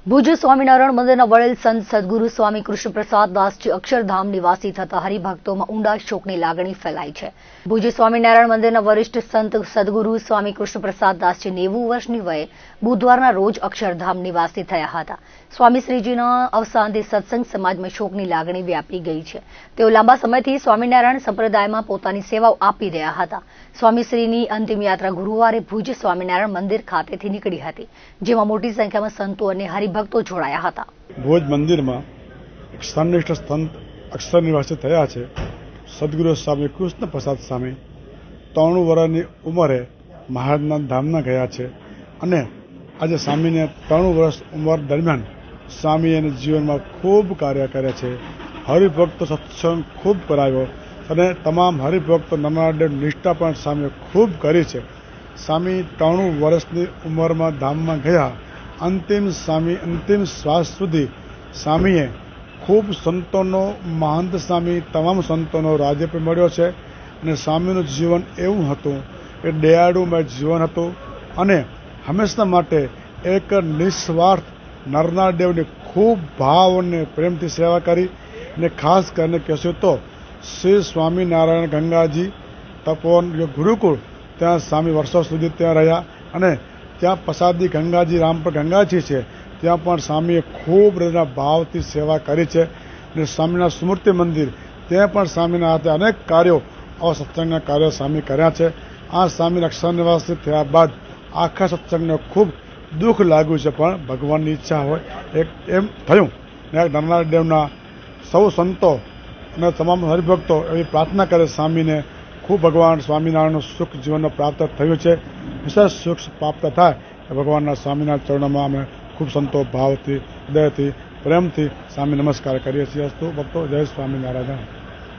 ભુજ સ્વામિનારાયણ મંદિરના વડેલ સંત સદગુરુ સ્વામી કૃષ્ણપ્રસાદ દાસજી અક્ષરધામ નિવાસી થતા હરિભક્તોમાં ઊંડા શોકની લાગણી ફેલાઈ છે. ભુજ સ્વામિનારાયણ મંદિરના વરિષ્ઠ સંત સદગુરુ સ્વામી કૃષ્ણપ્રસાદ દાસજી 90 વર્ષની વયે બુધવારના રોજ અક્ષરધામ નિવાસી થયા હતા. સ્વામી શ્રીજીના અવસાનથી સત્સંગ સમાજમાં શોકની લાગણી વ્યાપી ગઈ છે. તેઓ લાંબા સમયથી સ્વામિનારાયણ સંપ્રદાયમાં પોતાની સેવાઓ આપી રહ્યા હતા. સ્વામીશ્રીની અંતિમ યાત્રા ગુરુવારે ભુજ સ્વામિનારાયણ મંદિર ખાતેથી નીકળી હતી, જેમાં મોટી સંખ્યામાં સંતો અને હરિભક્તો જોડાયા હતા. ભુજ મંદિરમાં એક સન્નિષ્ઠ સંત અક્ષર નિવાસી થયા છે. સદગુરુ સ્વામી કૃષ્ણ પ્રસાદ સ્વામી 93 વર્ષની ઉંમરે મહારાજના ધામના ગયા છે અને આજે સ્વામીને 93 વર્ષ ઉંમર દરમિયાન સ્વામીએ જીવનમાં ખૂબ કાર્ય કર્યા છે. હરિભક્તો સત્સંગ ખૂબ કરાવ્યો અને તમામ હરિભક્તો નરનારાયણ નિષ્ઠા પણ સ્વામીએ ખૂબ કરી છે. સ્વામી 93 વર્ષની ઉંમરમાં ધામમાં ગયા. અંતિમ શ્વાસ સુધી સ્વામીએ ખૂબ સંતોનો મહંત સ્વામી તમામ સંતોનો રાજ્ય મળ્યો છે અને સ્વામીનું જીવન એવું હતું કે દયાળુમય જીવન હતું અને હંમેશા માટે એક નિસ્વાર્થ નરનાદેવની ખૂબ ભાવ અને પ્રેમથી સેવા કરી અને ખાસ કરીને કહેશું તો શ્રી સ્વામિનારાયણ ગંગાજી તપોવન ગુરુકુળ ત્યાં સ્વામી વર્ષો સુધી ત્યાં રહ્યા અને ત્યાં પ્રસાદી ગંગાજી રામપર ગંગાજી છે ત્યાં પણ સ્વામીએ ખૂબ હૃદયના ભાવથી સેવા કરી છે અને સ્વામીના સ્મૃતિ મંદિર ત્યાં પણ સ્વામીના હાથે અનેક કાર્યો આવા સત્સંગના કાર્યો સ્વામી કર્યા છે. આ સ્વામી અક્ષર નિવાસી થયા બાદ આખા સત્સંગને ખૂબ દુઃખ લાગ્યું છે, પણ ભગવાનની ઈચ્છા હોય એક એમ થયું ને નરનારાયણ દેવના સૌ સંતો અને તમામ હરિભક્તો એવી પ્રાર્થના કરે સ્વામીને ખૂબ ભગવાન સ્વામિનારાયણનું સુખ જીવનનો પ્રાપ્ત થયું છે. વિશેષ સુખ પ્રાપ્ત થાય એ ભગવાનના સ્વામીના ચરણોમાં અમે ખૂબ સંતો ભાવથી હૃદયથી પ્રેમથી સ્વામી નમસ્કાર કરીએ છીએ. અસ્તુ ભક્તો, જય સ્વામિનારાયણ.